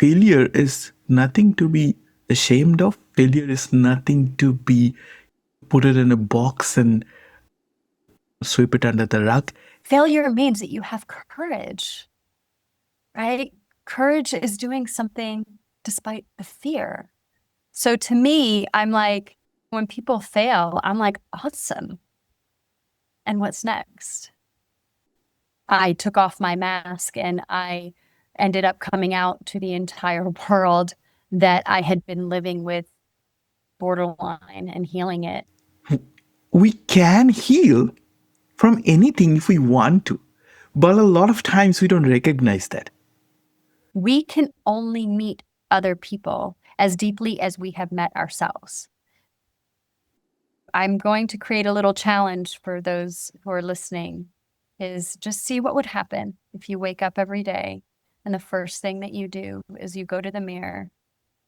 failure is nothing to be ashamed of. Failure is nothing to be put it in a box and sweep it under the rug. Failure means that you have courage, right? Courage is doing something despite the fear. So to me, I'm like, when people fail, I'm like, awesome. And what's next? I took off my mask and I ended up coming out to the entire world that I had been living with borderline and healing it. We can heal from anything if we want to, but a lot of times we don't recognize that. We can only meet other people as deeply as we have met ourselves. I'm going to create a little challenge for those who are listening, is just see what would happen if you wake up every day and the first thing that you do is you go to the mirror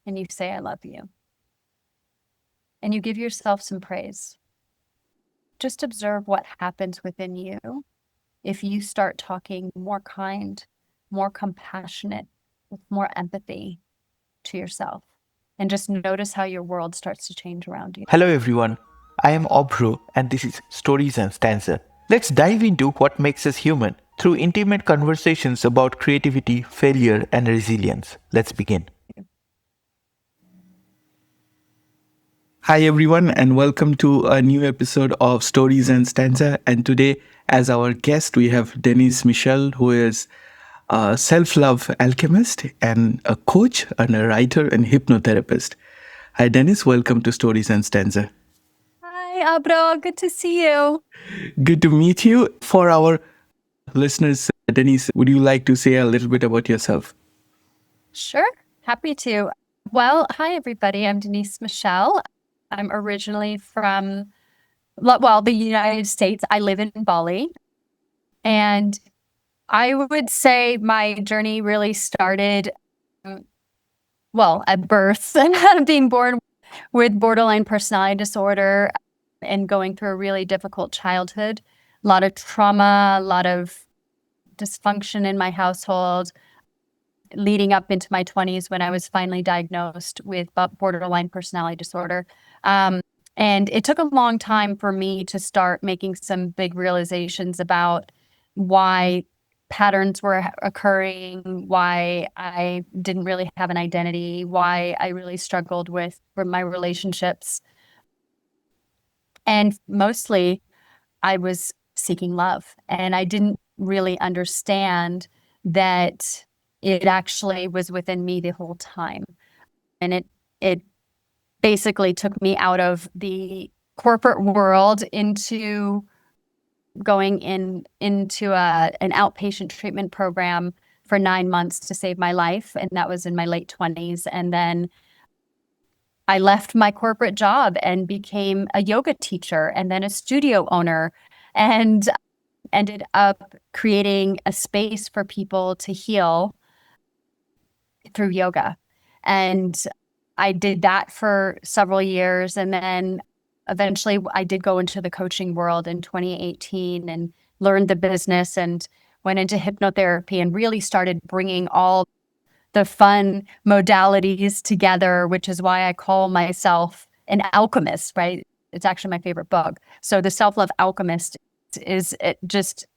and you say, I love you. And you give yourself some praise. Just observe what happens within you if you start talking more kind, more compassionate, with more empathy to yourself. And just notice how your world starts to change around you. Hello everyone, I am Abhra and this is Stories and Stanza. Let's dive into what makes us human through intimate conversations about creativity, failure, and resilience. Let's begin. Hi everyone, and welcome to a new episode of Stories and Stanza. And today, as our guest, we have Denise Michelle, who is a self-love alchemist and a coach and a writer and hypnotherapist. Hi Denise, welcome to Stories and Stanza. Hi, Abhra. Good to see you. Good to meet you. For our listeners, Denise, would you like to say a little bit about yourself? Sure, happy to. Well, hi everybody. I'm Denise Michelle. I'm originally from, the United States. I live in Bali. And I would say my journey really started, at birth and being born with borderline personality disorder and going through a really difficult childhood. A lot of trauma, a lot of dysfunction in my household, leading up into my 20s when I was finally diagnosed with borderline personality disorder. And it took a long time for me to start making some big realizations about why patterns were occurring, why I didn't really have an identity, why I really struggled with my relationships. And mostly I was seeking love, and I didn't really understand that it actually was within me the whole time. And it basically took me out of the corporate world into going into an outpatient treatment program for 9 months to save my life. And that was in my late 20s. And then I left my corporate job and became a yoga teacher and then a studio owner, and ended up creating a space for people to heal through yoga. And I did that for several years. And then eventually I did go into the coaching world in 2018 and learned the business and went into hypnotherapy and really started bringing all the fun modalities together, which is why I call myself an alchemist, right? It's actually my favorite book. So the Self-Love Alchemist is just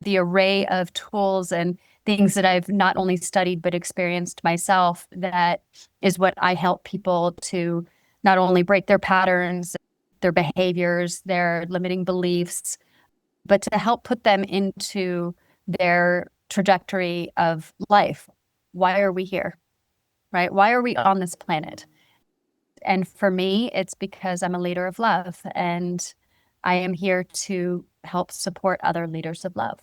the array of tools and things that I've not only studied but experienced myself. That is what I help people to not only break their patterns, their behaviors, their limiting beliefs, but to help put them into their trajectory of life. Why are we here, right? Why are we on this planet? And for me, it's because I'm a leader of love, and I am here to help support other leaders of love.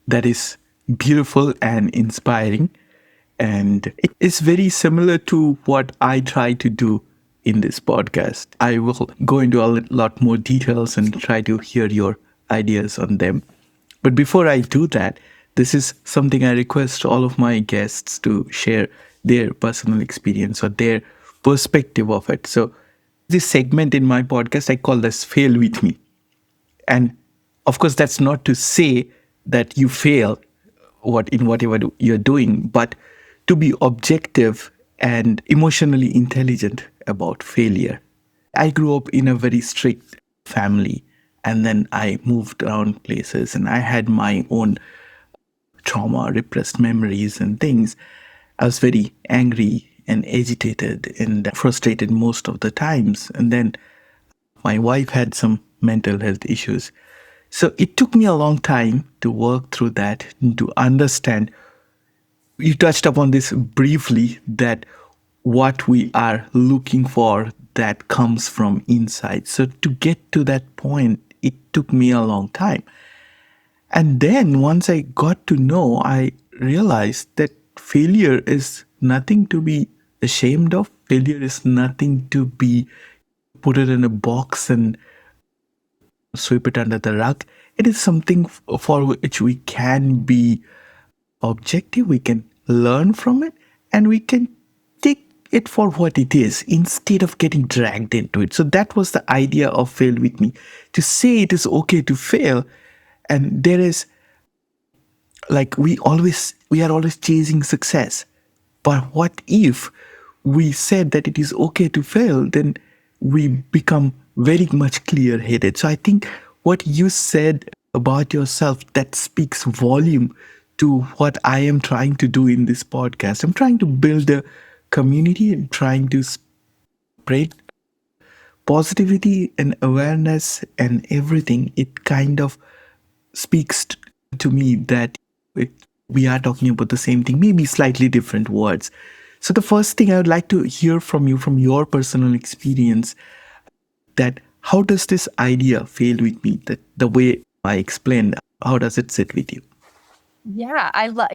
That is beautiful and inspiring. And it is very similar to what I try to do in this podcast. I will go into a lot more details and try to hear your ideas on them. But before I do that, this is something I request all of my guests to share their personal experience or their perspective of it. So this segment in my podcast, I call this Fail With Me. And of course, that's not to say that you fail in whatever you're doing, but to be objective and emotionally intelligent about failure. I grew up in a very strict family, and then I moved around places and I had my own trauma, repressed memories, and things. I was very angry and agitated and frustrated most of the times. And then my wife had some mental health issues. So it took me a long time to work through that and to understand. You touched upon this briefly, that what we are looking for that comes from inside. So to get to that point, it took me a long time. And then once I got to know, I realized that failure is nothing to be ashamed of. Failure is nothing to be put it in a box and sweep it under the rug. It is something for which we can be objective, we can learn from it, and we can take it for what it is instead of getting dragged into it. So that was the idea of Fail With Me, to say it is okay to fail. And there is, like, we are always chasing success, but what if we said that it is okay to fail? Then we become very much clear headed. So I think what you said about yourself, that speaks volume to what I am trying to do in this podcast. I'm trying to build a community and trying to spread positivity and awareness and everything. It kind of speaks to me that it, we are talking about the same thing, maybe slightly different words. So the first thing I would like to hear from you, from your personal experience, that how does this idea Fail With Me, that the way I explained, how does it sit with you? Yeah, I love.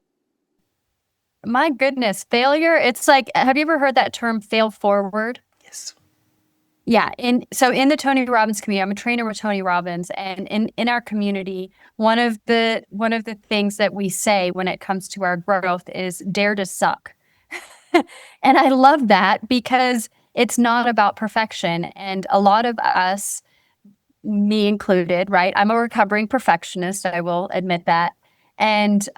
My goodness, failure. It's like, have you ever heard that term, fail forward? Yes. Yeah. In the Tony Robbins community, I'm a trainer with Tony Robbins, and in our community, one of the things that we say when it comes to our growth is dare to suck. And I love that because it's not about perfection. And a lot of us, me included, right? I'm a recovering perfectionist, I will admit that. And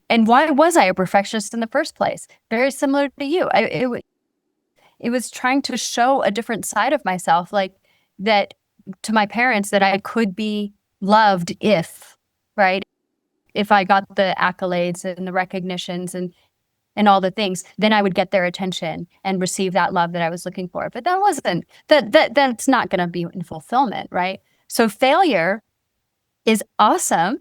why was I a perfectionist in the first place? Very similar to you. It was trying to show a different side of myself, like that to my parents, that I could be loved if, right? If I got the accolades and the recognitions and all the things, then I would get their attention and receive that love that I was looking for. But that wasn't, that's not going to be in fulfillment, right? So failure is awesome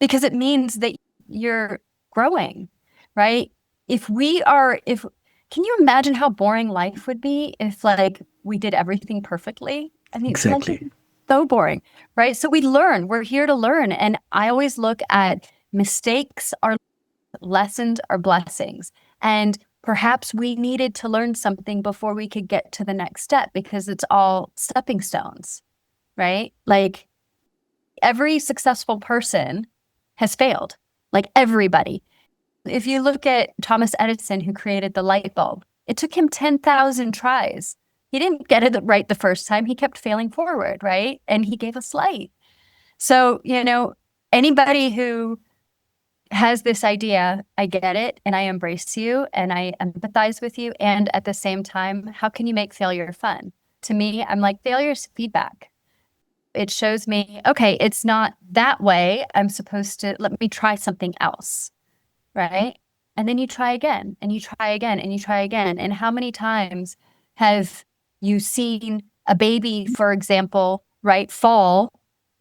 because it means that you're growing, right? Can you imagine how boring life would be if, like, we did everything perfectly? I mean, like, Exactly. so boring, right? So we learn. We're here to learn. And I always look at mistakes are lessons, are blessings. And perhaps we needed to learn something before we could get to the next step, because it's all stepping stones, right? Like, every successful person has failed, like everybody. If you look at Thomas Edison, who created the light bulb, it took him 10,000 tries. He didn't get it right the first time. He kept failing forward, right? And he gave us light. So, anybody who has this idea, I get it, and I embrace you, and I empathize with you. And at the same time, how can you make failure fun? To me, I'm like, failure is feedback. It shows me, okay, it's not that way. I'm supposed to, let me try something else, right? And then you try again, and you try again, and you try again. And how many times have you seen a baby, for example, right, fall?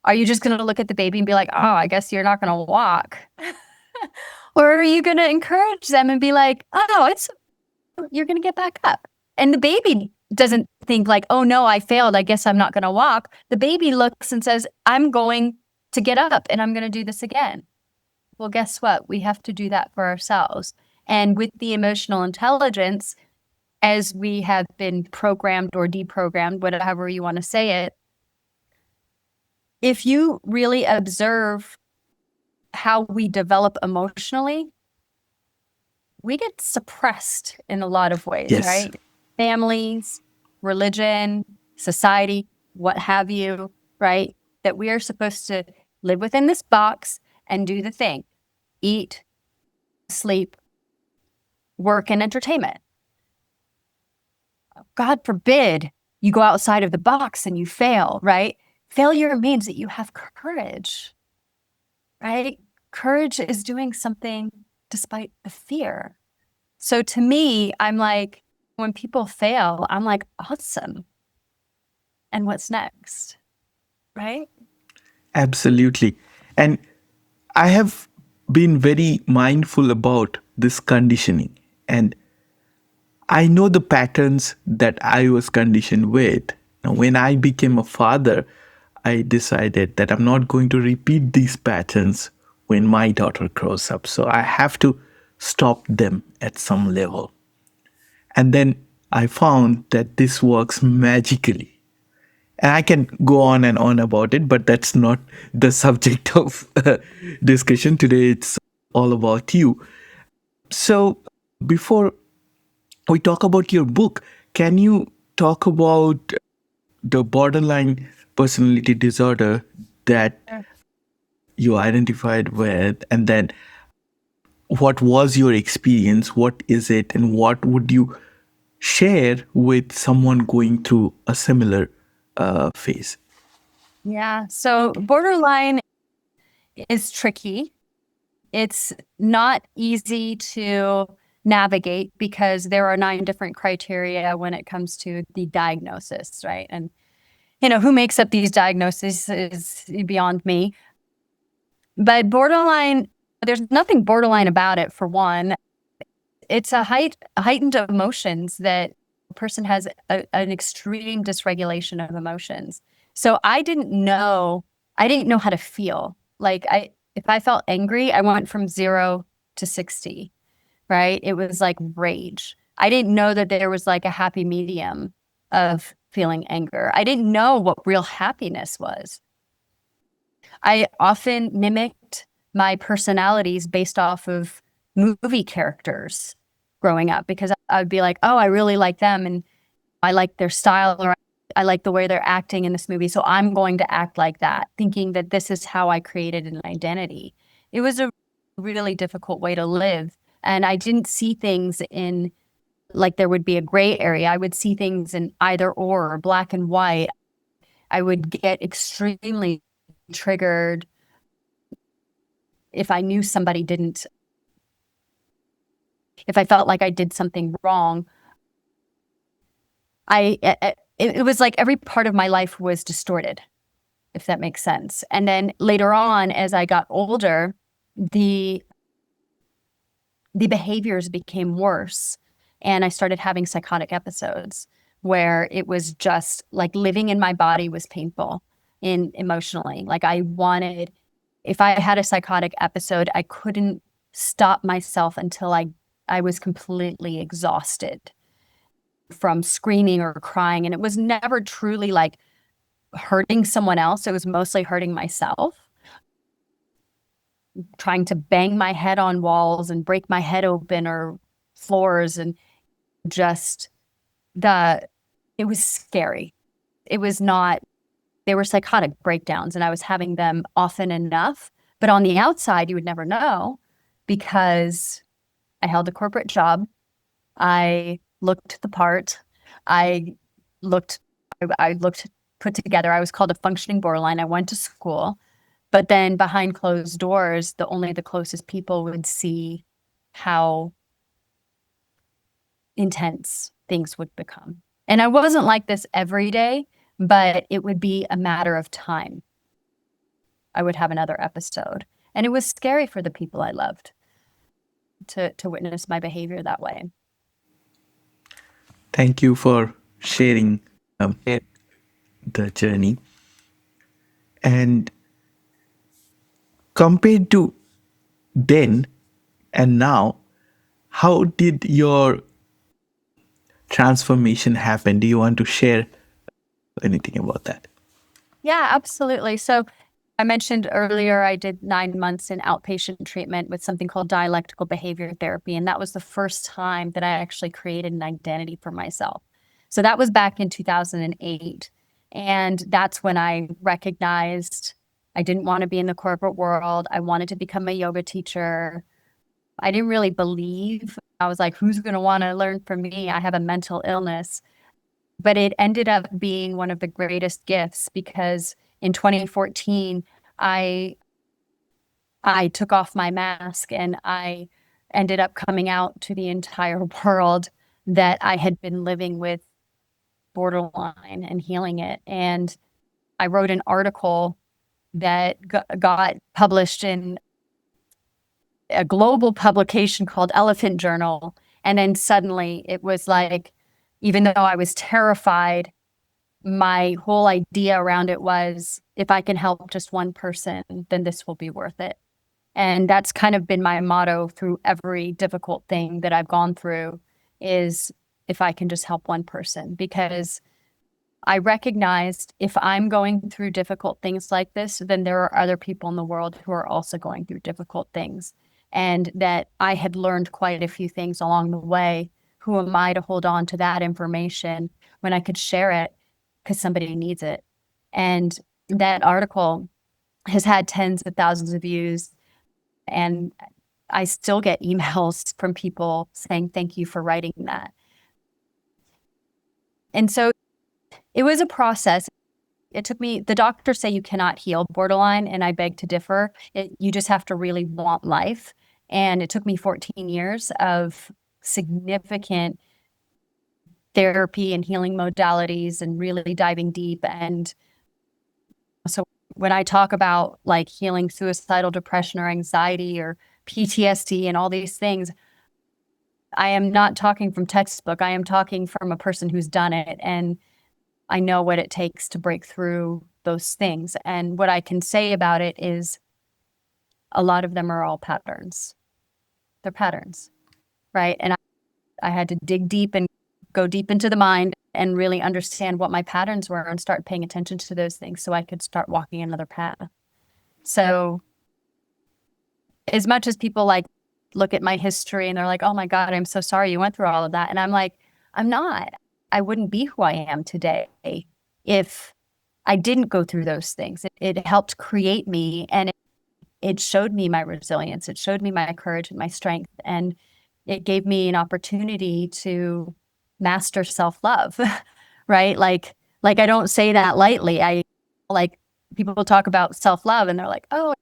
Are you just going to look at the baby and be like, oh, I guess you're not going to walk? Or are you going to encourage them and be like, oh, you're going to get back up? And the baby doesn't think like, oh no, I failed, I guess I'm not going to walk. The baby looks and says, I'm going to get up and I'm going to do this again. Well, guess what? We have to do that for ourselves. And with the emotional intelligence, as we have been programmed or deprogrammed, whatever you want to say it, if you really observe how we develop emotionally, we get suppressed in a lot of ways, Yes. right? Families, religion, society, what have you, right? That we are supposed to live within this box and do the thing: eat, sleep, work in entertainment. God forbid you go outside of the box and you fail, right? Failure means that you have courage, right? Courage is doing something despite the fear. So to me, I'm like, when people fail, I'm like, awesome. And what's next, right? Absolutely. And I have been very mindful about this conditioning. And I know the patterns that I was conditioned with. Now, when I became a father, I decided that I'm not going to repeat these patterns when my daughter grows up. So I have to stop them at some level. And then I found that this works magically. And I can go on and on about it, but that's not the subject of discussion today. It's all about you. So before we talk about your book, can you talk about the borderline personality disorder that you identified with, and then what was your experience, what is it, and what would you share with someone going through a similar phase? Yeah. So borderline is tricky. It's not easy to navigate because there are 9 different criteria when it comes to the diagnosis, right? And, who makes up these diagnoses is beyond me. But borderline, there's nothing borderline about it, for one. It's a heightened emotions that a person has an extreme dysregulation of emotions. So I didn't know how to feel. Like if I felt angry, I went from 0 to 60, right? It was like rage. I didn't know that there was like a happy medium of feeling anger. I didn't know what real happiness was. I often mimicked my personalities based off of movie characters growing up, because I would be like, oh, I really like them and I like their style, or I like the way they're acting in this movie, so I'm going to act like that, thinking that this is how I created an identity. It was a really difficult way to live. And I didn't see things in, like, there would be a gray area. I would see things in either or black and white. I would get extremely triggered if I knew somebody didn't, if I felt like I did something wrong. It was like every part of my life was distorted, if that makes sense. And then later on, as I got older, the behaviors became worse, and I started having psychotic episodes where it was just like living in my body was painful emotionally. Like if I had a psychotic episode, I couldn't stop myself until I was completely exhausted from screaming or crying. And it was never truly like hurting someone else. It was mostly hurting myself, trying to bang my head on walls and break my head open or floors. And just it was scary. It was not, they were psychotic breakdowns, and I was having them often enough. But on the outside, you would never know, because I held a corporate job. I looked the part. I looked put together. I was called a functioning borderline. I went to school, but then behind closed doors, only the closest people would see how intense things would become. And I wasn't like this every day, but it would be a matter of time. I would have another episode. And it was scary for the people I loved to witness my behavior that way. Thank you for sharing the journey. And compared to then and now, how did your transformation happen? Do you want to share anything about that? Yeah, absolutely. So I mentioned earlier, I did 9 months in outpatient treatment with something called dialectical behavior therapy. And that was the first time that I actually created an identity for myself. So that was back in 2008. And that's when I recognized I didn't want to be in the corporate world. I wanted to become a yoga teacher. I didn't really believe I was like, who's going to want to learn from me? I have a mental illness. But it ended up being one of the greatest gifts because in 2014, I took off my mask and I ended up coming out to the entire world that I had been living with borderline and healing it. And I wrote an article that got published in a global publication called Elephant Journal. And then suddenly it was like, even though I was terrified, my whole idea around it was, if I can help just one person, then this will be worth it. And that's kind of been my motto through every difficult thing that I've gone through, is if I can just help one person, because I recognized if I'm going through difficult things like this, then there are other people in the world who are also going through difficult things. And that I had learned quite a few things along the way. Who am I to hold on to that information when I could share it because somebody needs it? And that article has had tens of thousands of views. And I still get emails from people saying, thank you for writing that. And so it was a process. It took me, the doctors say you cannot heal borderline, and I beg to differ. You just have to really want life. And it took me 14 years of significant therapy and healing modalities and really diving deep. And so when I talk about like healing suicidal depression or anxiety or PTSD and all these things, I am not talking from textbook. I am talking from a person who's done it. And I know what it takes to break through those things. And what I can say about it is a lot of them are all patterns. They're patterns, right? And I had to dig deep and go deep into the mind and really understand what my patterns were and start paying attention to those things so I could start walking another path. So as much as people like look at my history and they're like, oh my God, I'm so sorry you went through all of that. And I'm like, I'm not. I wouldn't be who I am today if I didn't go through those things. It helped create me, and it showed me my resilience. It showed me my courage and my strength. And it gave me an opportunity to master self-love, right? Like I don't say that lightly. I like people talk about self-love and they're like, oh,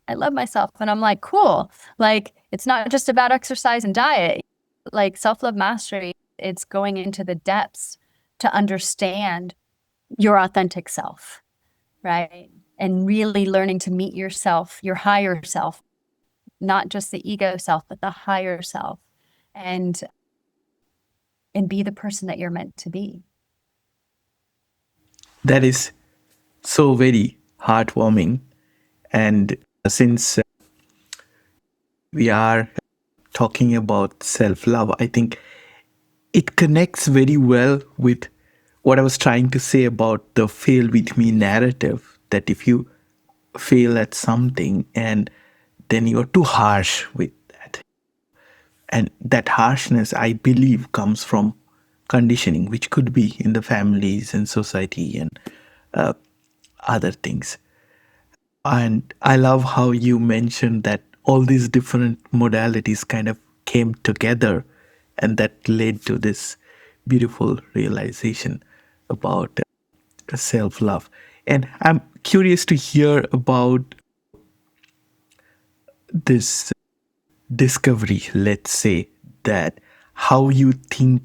I love myself. And I'm like, cool. Like, it's not just about exercise and diet. Like self-love mastery, it's going into the depths to understand your authentic self, right? And really learning to meet yourself, your higher self, not just the ego self, but the higher self, and be the person that you're meant to be. That is so very heartwarming. And since we are talking about self love, I think it connects very well with what I was trying to say about the fail with me narrative. That if you fail at something and then you're too harsh with that, and that harshness, I believe, comes from conditioning, which could be in the families and society and other things. And I love how you mentioned that all these different modalities kind of came together and that led to this beautiful realization about self love. And I'm curious to hear about this discovery, let's say, that how you think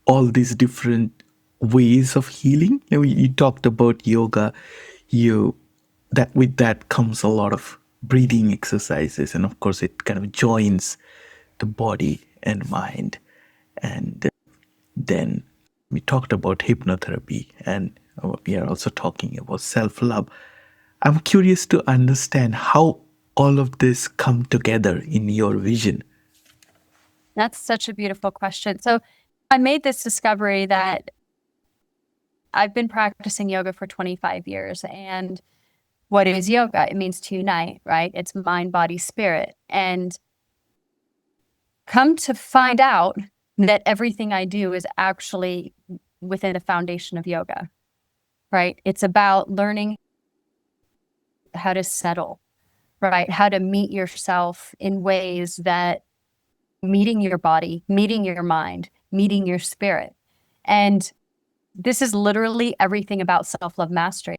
all these different ways of healing. You talked about yoga, you that with that comes a lot of breathing exercises, and of course it kind of joins the body and mind. And then we talked about hypnotherapy, and we are also talking about self-love. I'm curious to understand how all of this come together in your vision. That's such a beautiful question. So I made this discovery that I've been practicing yoga for 25 years. And what is yoga? It means to unite, right? It's mind, body, spirit. And come to find out that everything I do is actually within the foundation of yoga, right? It's about learning how to settle, right? How to meet yourself in ways that meeting your body, meeting your mind, meeting your spirit. And this is literally everything about self-love mastery.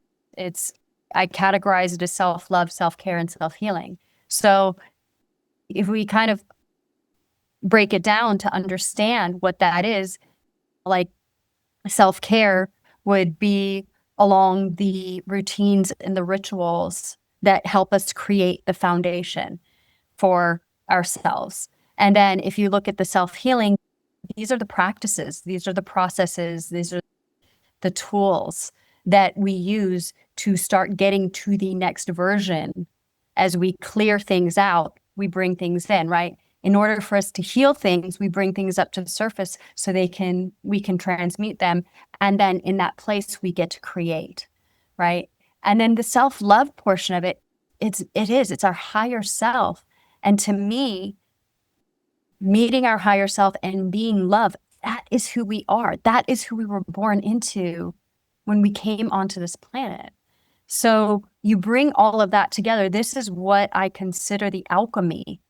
I categorize it as self-love, self-care, and self-healing. So if we kind of break it down to understand what that is, like self-care would be along the routines and the rituals that help us create the foundation for ourselves. And then if you look at the self-healing, these are the practices, these are the processes, these are the tools that we use to start getting to the next version. As we clear things out, we bring things in, right? In order for us to heal things, we bring things up to the surface so we can transmute them. And then in that place, we get to create, right? And then the self-love portion of it, it's our higher self. And to me, meeting our higher self and being love, that is who we are. That is who we were born into when we came onto this planet. So you bring all of that together. This is what I consider the alchemy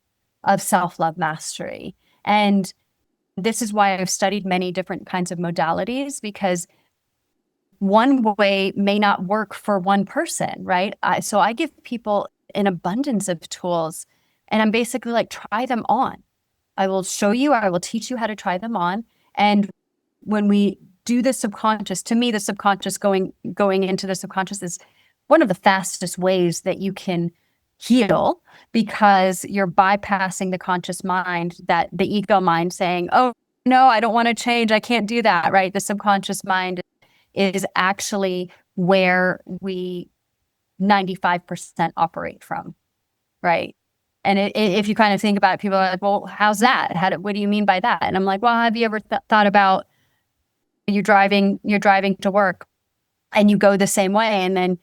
of self-love mastery. And this is why I've studied many different kinds of modalities, because one way may not work for one person, right? So I give people an abundance of tools, and I'm basically like, try them on. I will show you, I will teach you how to try them on. And when we do the subconscious, to me, the subconscious, going into the subconscious is one of the fastest ways that you can heal, because you're bypassing the conscious mind, that the ego mind saying, oh, no, I don't want to change. I can't do that, right? The subconscious mind is actually where we 95% operate from, right? And if you kind of think about it, people are like, well, how's that? What do you mean by that? And I'm like, well, have you ever thought about you're driving to work and you go the same way, and then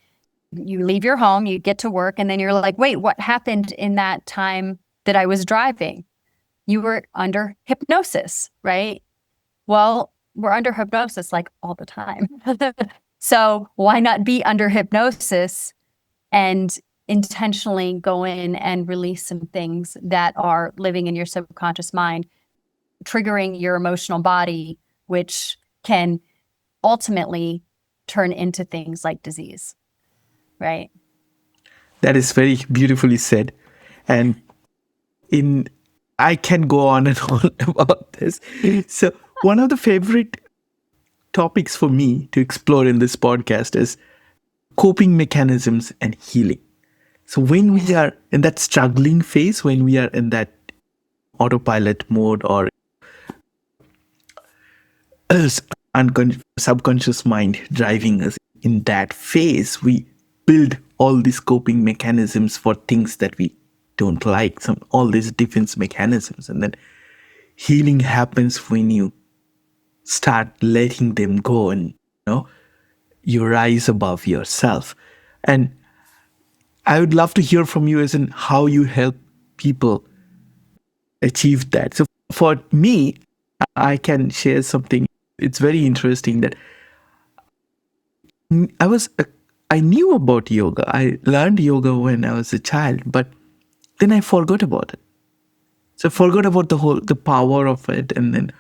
you leave your home, you get to work, and then you're like, wait, what happened in that time that I was driving? You were under hypnosis, right? Well, we're under hypnosis like all the time. So why not be under hypnosis and intentionally go in and release some things that are living in your subconscious mind, triggering your emotional body, which can ultimately turn into things like disease, right? That is very beautifully said. And I can go on and on about this. So one of the favorite topics for me to explore in this podcast is coping mechanisms and healing. So when we are in that struggling phase, when we are in that autopilot mode, or subconscious mind driving us in that phase, we build all these coping mechanisms for things that we don't like, all these defense mechanisms. And then healing happens when you start letting them go, and you rise above yourself. And I would love to hear from you as in how you help people achieve that. So for me, I can share something. It's very interesting that I knew about yoga. I learned yoga when I was a child, but then I forgot about it. So I forgot about the power of it, and then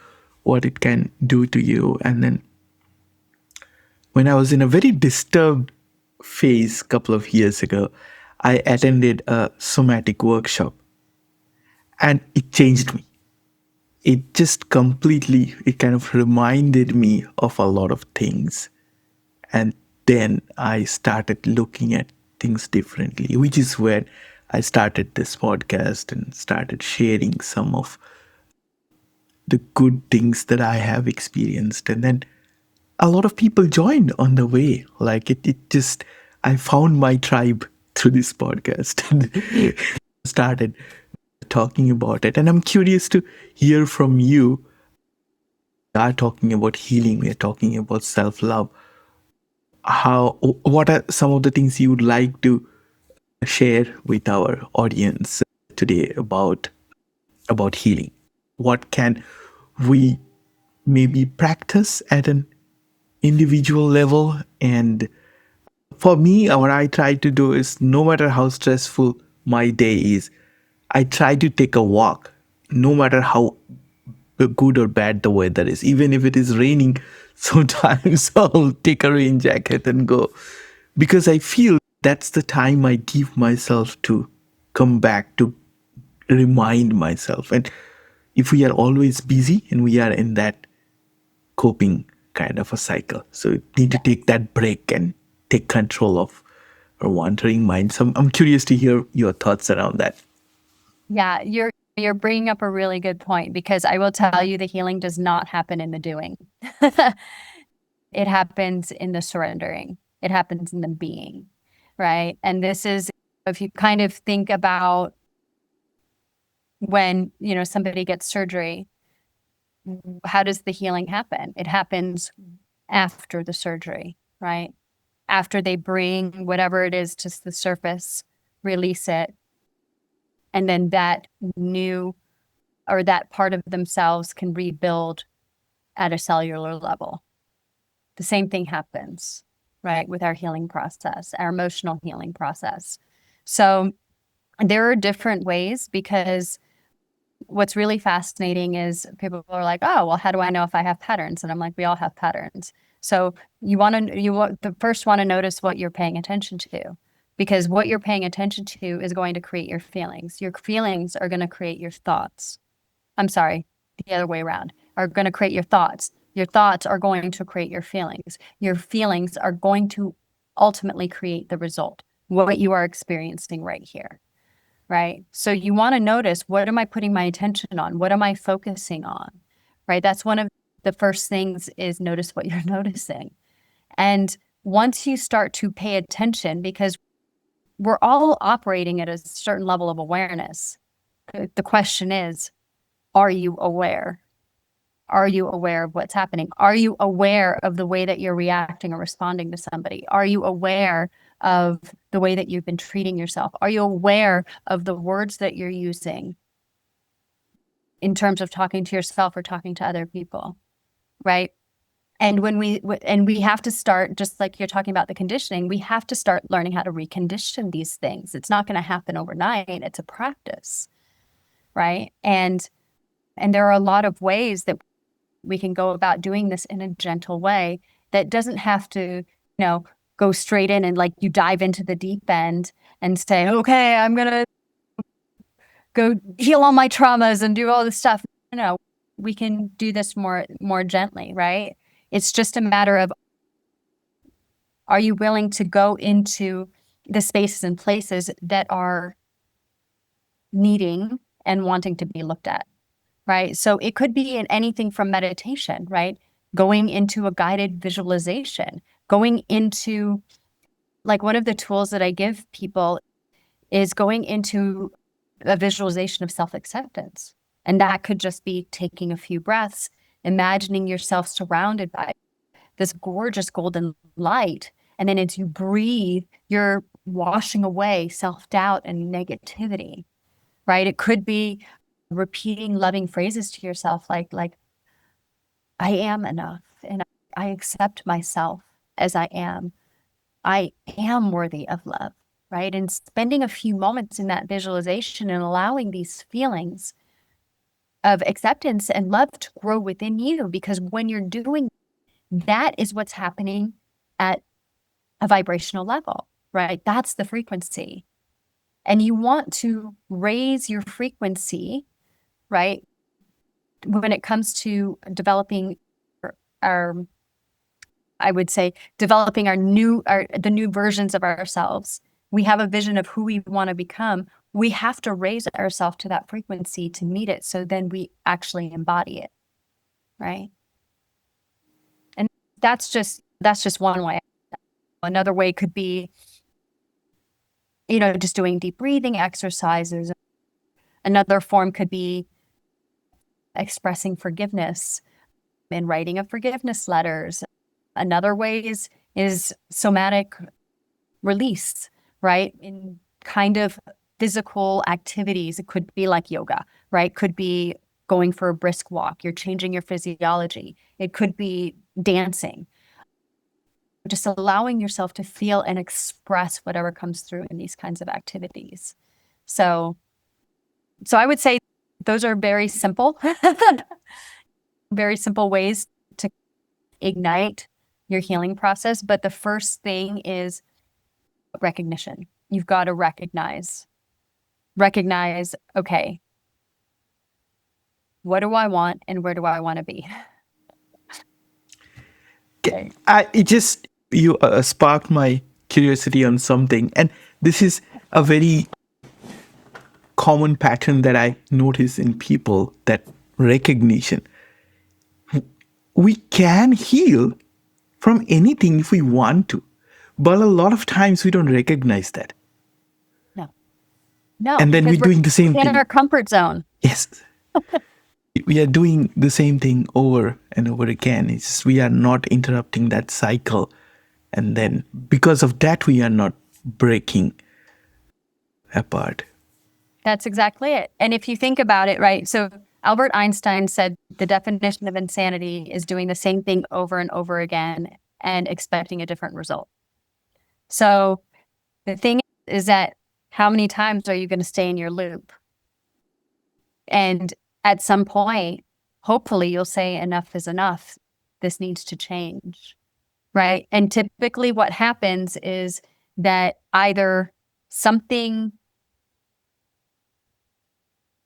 what it can do to you. And then when I was in a very disturbed phase a couple of years ago, I attended a somatic workshop, and it changed me. It just completely, it kind of reminded me of a lot of things. And then I started looking at things differently, which is where I started this podcast and started sharing some of the good things that I have experienced. And then a lot of people joined on the way. Like I found my tribe through this podcast and started talking about it. And I'm curious to hear from you. We are talking about healing. We are talking about self-love. What are some of the things you would like to share with our audience today about healing? What can we maybe practice at an individual level? And for me, what I try to do is, no matter how stressful my day is, I try to take a walk no matter how good or bad the weather is. Even if it is raining, sometimes I'll take a rain jacket and go, because I feel that's the time I give myself to come back, to remind myself. And if we are always busy and we are in that coping kind of a cycle, so we need to take that break and take control of our wandering mind. So I'm curious to hear your thoughts around that. Yeah, you're bringing up a really good point, because I will tell you the healing does not happen in the doing. It happens in the surrendering. It happens in the being, right? And this is, if you kind of think about when, somebody gets surgery, how does the healing happen? It happens after the surgery, right? After they bring whatever it is to the surface, release it, and then that new, or that part of themselves can rebuild at a cellular level. The same thing happens, right, with our healing process, our emotional healing process. So there are different ways, because what's really fascinating is people are like, oh, well, how do I know if I have patterns? And I'm like, we all have patterns. So the first want to notice what you're paying attention to, because what you're paying attention to is going to create your feelings. Your feelings are going to create your thoughts. I'm sorry, the other way around, are going to create your thoughts. Your thoughts are going to create your feelings. Your feelings are going to ultimately create the result, what you are experiencing right here, right? So you want to notice, what am I putting my attention on? What am I focusing on, right? That's one of the first things, is notice what you're noticing. And once you start to pay attention, because we're all operating at a certain level of awareness, the question is, are you aware? Are you aware of what's happening? Are you aware of the way that you're reacting or responding to somebody? Are you aware of the way that you've been treating yourself? Are you aware of the words that you're using in terms of talking to yourself or talking to other people, right? And we have to start, just like you're talking about the conditioning, we have to start learning how to recondition these things. It's not going to happen overnight. It's a practice, right? And there are a lot of ways that we can go about doing this in a gentle way that doesn't have to, go straight in and like you dive into the deep end and say, okay, I'm going to go heal all my traumas and do all this stuff. No, we can do this more gently, right? It's just a matter of, are you willing to go into the spaces and places that are needing and wanting to be looked at? Right? So it could be in anything from meditation, right? Going into a guided visualization, going into, like, one of the tools that I give people is going into a visualization of self-acceptance. And that could just be taking a few breaths, imagining yourself surrounded by this gorgeous golden light. And then as you breathe, you're washing away self-doubt and negativity, right? It could be repeating loving phrases to yourself, like I am enough, and I accept myself as I am. I am worthy of love, right? And spending a few moments in that visualization and allowing these feelings of acceptance and love to grow within you, because when you're doing that, is what's happening at a vibrational level, right? That's the frequency. And you want to raise your frequency, right? When it comes to developing our, I would say, developing the new versions of ourselves. We have a vision of who we want to become. We have to raise ourselves to that frequency to meet it. So then we actually embody it, right? And that's just one way. Another way could be, just doing deep breathing exercises. Another form could be expressing forgiveness and writing of forgiveness letters. Another way is somatic release, right? In kind of physical activities. It could be like yoga, right? Could be going for a brisk walk. You're changing your physiology. It could be dancing. Just allowing yourself to feel and express whatever comes through in these kinds of activities. So I would say Those are very simple, very simple ways to ignite your healing process. But the first thing is recognition. You've got to recognize, okay, what do I want and where do I want to be? You sparked my curiosity on something, and this is a very common pattern that I notice in people, that recognition. We can heal from anything if we want to, but a lot of times we don't recognize that. No, And then we're doing the same in thing. our comfort zone. Yes. We are doing the same thing over and over again. It's just we are not interrupting that cycle. And then because of that, we are not breaking apart. That's exactly it. And if you think about it, right? So Albert Einstein said the definition of insanity is doing the same thing over and over again and expecting a different result. So the thing is that how many times are you going to stay in your loop? And at some point, hopefully you'll say enough is enough. This needs to change, right? And typically what happens is that either something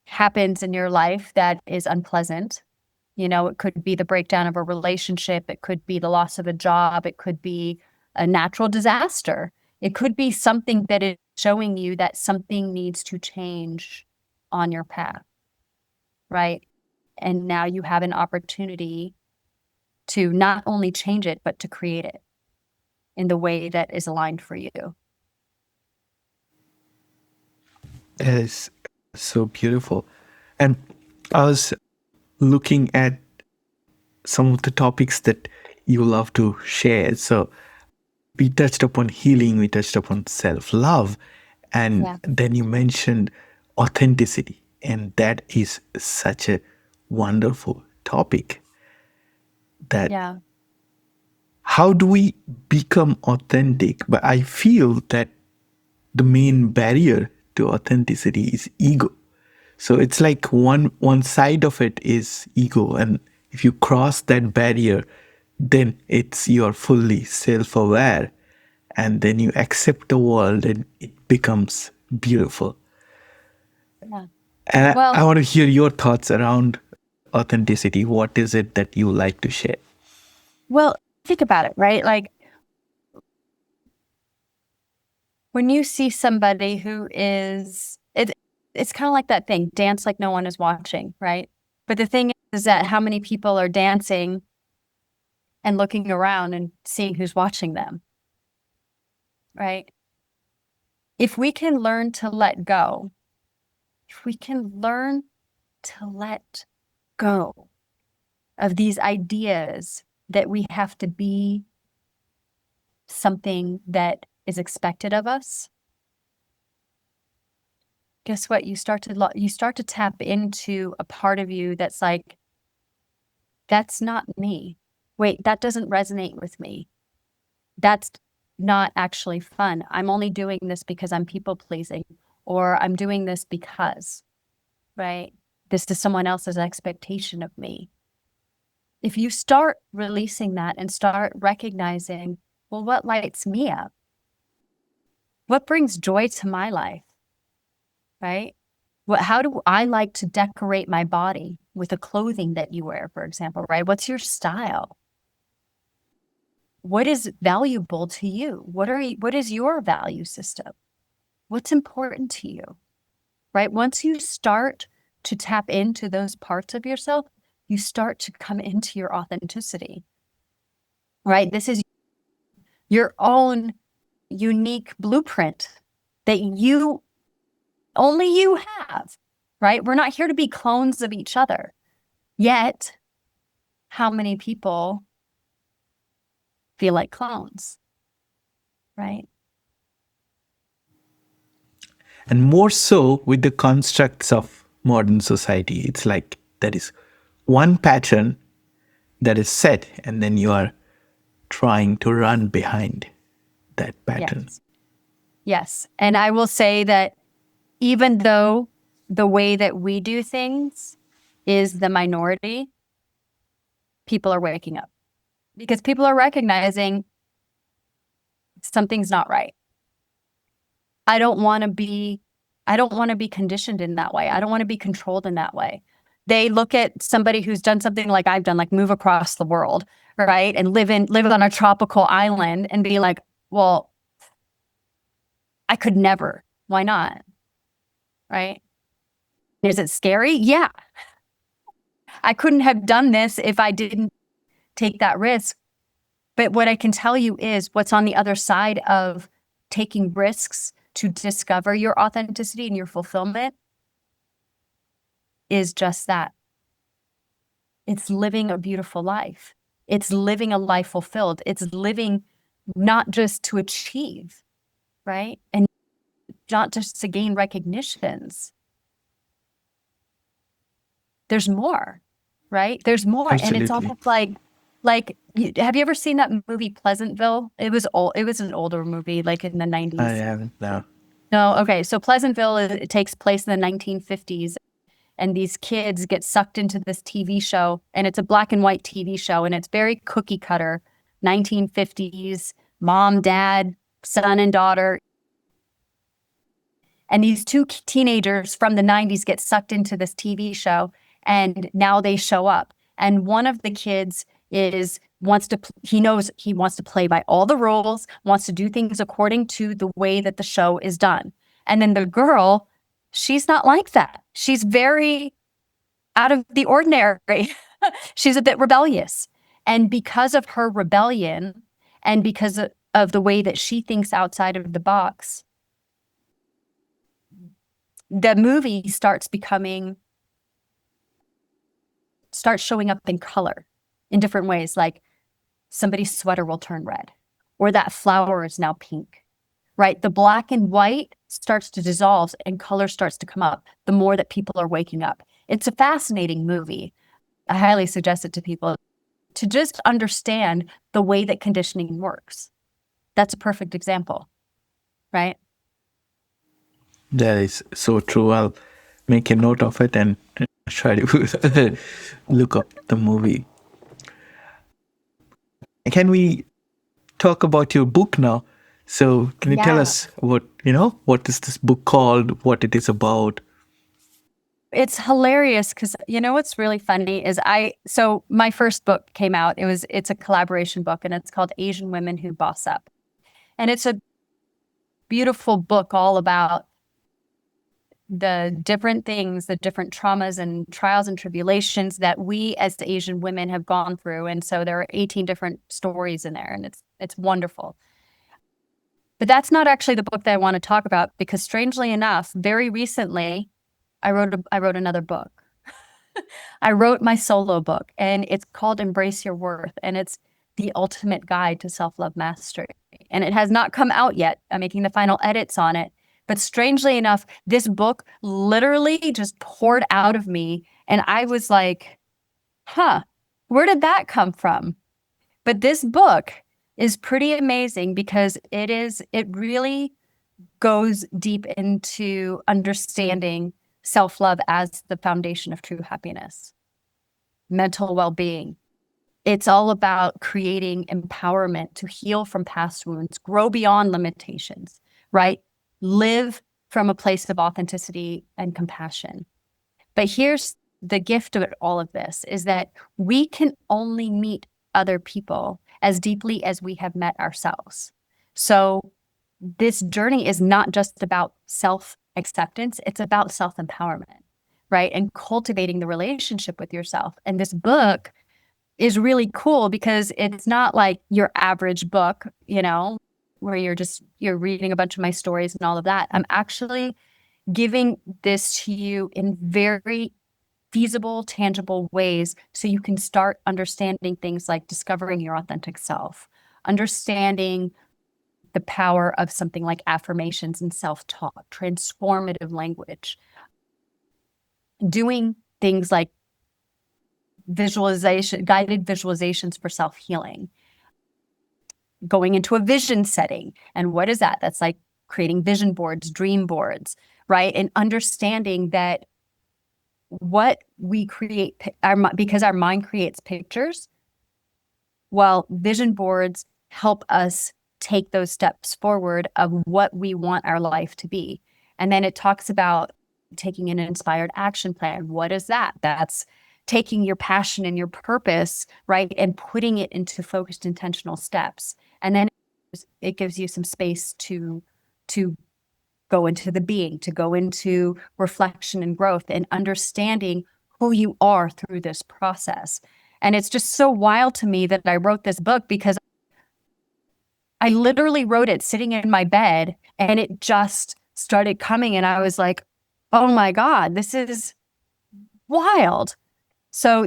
happens in your life that is unpleasant. You know, it could be the breakdown of a relationship. It could be the loss of a job. It could be a natural disaster. It could be something that is showing you that something needs to change on your path, right? And now you have an opportunity to not only change it, but to create it in the way that is aligned for you. It is so beautiful. And I was looking at some of the topics that you love to share. So we touched upon healing, we touched upon self-love, and then you mentioned authenticity. And that is such a wonderful topic. That how do we become authentic? But I feel that the main barrier to authenticity is ego. So it's like one side of it is ego, and if you cross that barrier, then it's you're fully self-aware, and then you accept the world, and it becomes beautiful. And I want to hear your thoughts around authenticity. What is it that you like to share? Well, think about it, right? Like when you see somebody who is, it's kind of like that thing, dance like no one is watching, right? But the thing is that how many people are dancing and looking around and seeing who's watching them, right? If we can learn to let go, if we can learn to let go of these ideas that we have to be something that is expected of us, guess what? You start to tap into a part of you that's like, that's not me. Wait, that doesn't resonate with me. That's not actually fun. I'm only doing this because I'm people pleasing, or I'm doing this because, right? This is someone else's expectation of me. If you start releasing that and start recognizing, well, what lights me up? What brings joy to my life, right? How do I like to decorate my body with the clothing that you wear, for example, right? What's your style? What is valuable to you? What is your value system? What's important to you, right? Once you start to tap into those parts of yourself, you start to come into your authenticity, right? This is your own unique blueprint that only you have, right? We're not here to be clones of each other. Yet, how many people feel like clones, right? And more so with the constructs of modern society. It's like there is one pattern that is set, and then you are trying to run behind that pattern. Yes. And I will say that even though the way that we do things is the minority, people are waking up because people are recognizing something's not right. I don't want to be conditioned in that way. I don't want to be controlled in that way. They look at somebody who's done something like I've done, like move across the world, right? And live on a tropical island and be like, well, I could never. Why not? Right? Is it scary? Yeah. I couldn't have done this if I didn't take that risk. But what I can tell you is what's on the other side of taking risks to discover your authenticity and your fulfillment is just that. It's living a beautiful life. It's living a life fulfilled. It's living not just to achieve, right? And not just to gain recognitions. There's more, right? There's more. Absolutely. And it's almost like, have you ever seen that movie Pleasantville? It was old. It was an older movie, like in the 90s. I haven't, no. No, okay. So Pleasantville, it takes place in the 1950s. And these kids get sucked into this TV show, and it's a black and white TV show, and it's very cookie cutter, 1950s, mom, dad, son and daughter. And these two teenagers from the 90s get sucked into this TV show, and now they show up. And one of the kids he knows he wants to play by all the rules, wants to do things according to the way that the show is done. And then the girl, she's not like that. She's very out of the ordinary. She's a bit rebellious. And because of her rebellion and because of the way that she thinks outside of the box, the movie starts showing up in color in different ways. Like somebody's sweater will turn red, or that flower is now pink, right? The black and white starts to dissolve and color starts to come up the more that people are waking up. It's a fascinating movie. I highly suggest it to people to just understand the way that conditioning works. That's a perfect example, right? That is so true. I'll make a note of it and try to look up the movie. Can we talk about your book now? So can you tell us what is this book called, what it is about? It's hilarious because what's really funny is so my first book came out. It's a collaboration book, and it's called Asian Women Who Boss Up. And it's a beautiful book all about the different things, the different traumas and trials and tribulations that we as Asian women have gone through. And so there are 18 different stories in there, and it's wonderful. But that's not actually the book that I want to talk about, because strangely enough, very recently, I wrote another book. I wrote my solo book, and it's called Embrace Your Worth, and it's the ultimate guide to self-love mastery. And it has not come out yet. I'm making the final edits on it. But strangely enough, this book literally just poured out of me. And I was like, where did that come from? But this book is pretty amazing because it really goes deep into understanding self-love as the foundation of true happiness, mental well-being. It's all about creating empowerment to heal from past wounds, grow beyond limitations, right? Live from a place of authenticity and compassion. But here's the gift of all of this, is that we can only meet other people as deeply as we have met ourselves. So this journey is not just about self-acceptance, it's about self-empowerment, right? And cultivating the relationship with yourself. And this book is really cool because it's not like your average book, where you're reading a bunch of my stories and all of that. I'm actually giving this to you in very feasible, tangible ways so you can start understanding things like discovering your authentic self, understanding the power of something like affirmations and self-talk, transformative language, doing things like guided visualizations for self-healing, going into a vision setting. And what is that? That's like creating vision boards, dream boards, right? And understanding that what we create, because our mind creates pictures, while vision boards help us take those steps forward of what we want our life to be. And then it talks about taking an inspired action plan. What is that? That's taking your passion and your purpose, right, and putting it into focused, intentional steps. And then it gives you some space to go into the being, to go into reflection and growth and understanding who you are through this process. And it's just so wild to me that I wrote this book, because I literally wrote it sitting in my bed and it just started coming. And I was like, oh my God, this is wild. So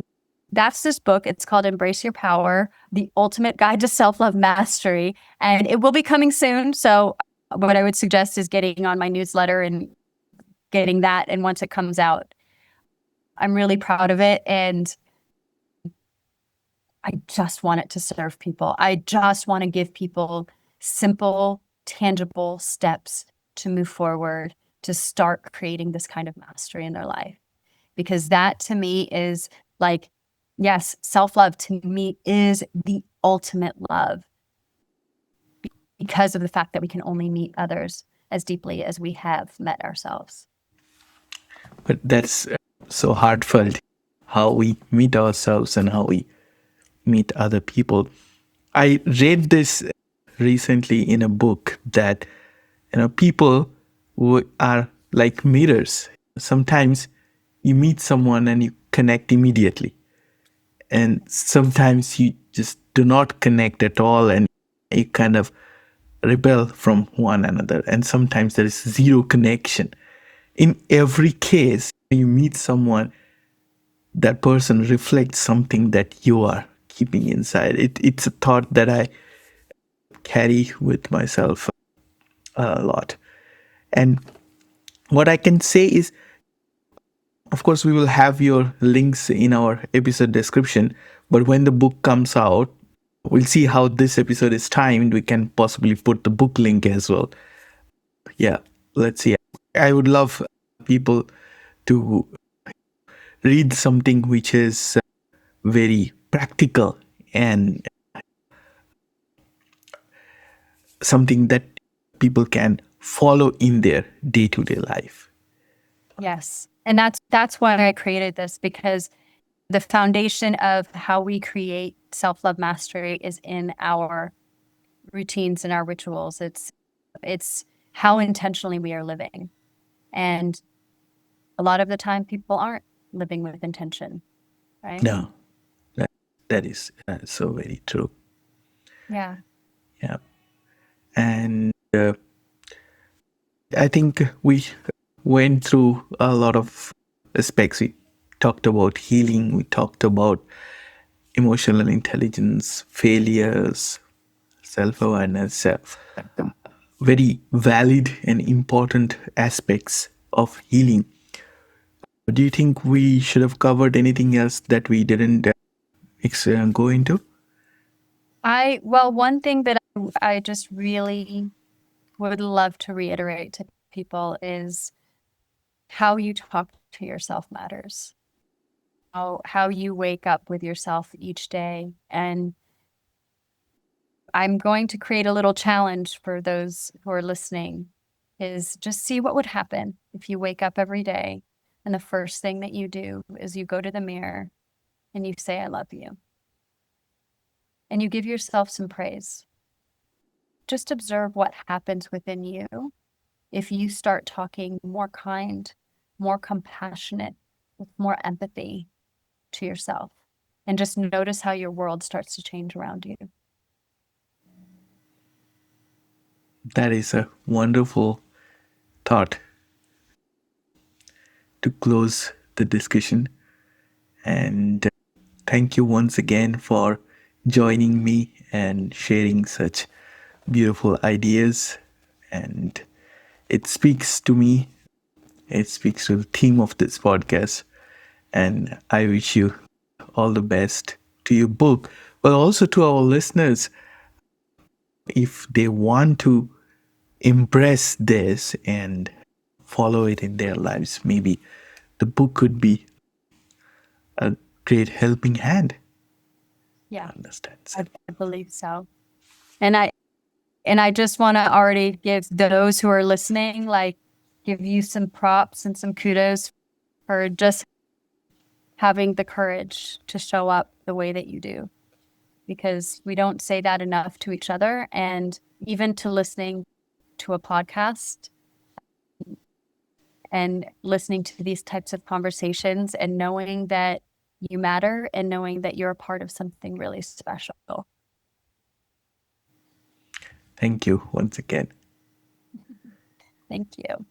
that's this book. It's called Embrace Your Power, The Ultimate Guide to Self-Love Mastery. And it will be coming soon. So what I would suggest is getting on my newsletter and getting that. And once it comes out, I'm really proud of it. And I just want it to serve people. I just want to give people simple, tangible steps to move forward, to start creating this kind of mastery in their life. Because that to me is like, yes, self-love to me is the ultimate love, because of the fact that we can only meet others as deeply as we have met ourselves. But that's so heartfelt, how we meet ourselves and how we meet other people. I read this recently in a book that, people who are like mirrors. Sometimes you meet someone and you connect immediately, and sometimes you just do not connect at all and you kind of rebel from one another, and sometimes there is zero connection. In every case, when you meet someone, that person reflects something that you are keeping inside. It's a thought that I carry with myself a lot. And what I can say is, of course, we will have your links in our episode description, but when the book comes out, we'll see how this episode is timed. We can possibly put the book link as well. Yeah, let's see. I would love people to read something which is very practical and something that people can follow in their day-to-day life. Yes. And that's why I created this, because the foundation of how we create self-love mastery is in our routines and our rituals. It's how intentionally we are living. And a lot of the time people aren't living with intention, right? No, that is so very true. Yeah. Yeah. And I think we went through a lot of aspects. We talked about healing, we talked about emotional intelligence, failures, self-awareness, very valid and important aspects of healing. Do you think we should have covered anything else that we didn't go into? Well, one thing that I just really would love to reiterate to people is how you talk to yourself matters. How you wake up with yourself each day. And I'm going to create a little challenge for those who are listening, is just see what would happen if you wake up every day and the first thing that you do is you go to the mirror and you say, I love you. And you give yourself some praise. Just observe what happens within you if you start talking more kind, more compassionate, with more empathy to yourself. And just notice how your world starts to change around you. That is a wonderful thought to close the discussion. And thank you once again for joining me and sharing such beautiful ideas. And it speaks to me, it speaks to the theme of this podcast. And I wish you all the best to your book, but also to our listeners. If they want to embrace this and follow it in their lives, maybe the book could be a great helping hand. Yeah, Understand. I believe so. And I just want to already give those who are listening, like, give you some props and some kudos for just having the courage to show up the way that you do, because we don't say that enough to each other, and even to listening to a podcast and listening to these types of conversations and knowing that you matter and knowing that you're a part of something really special. Thank you once again. Thank you.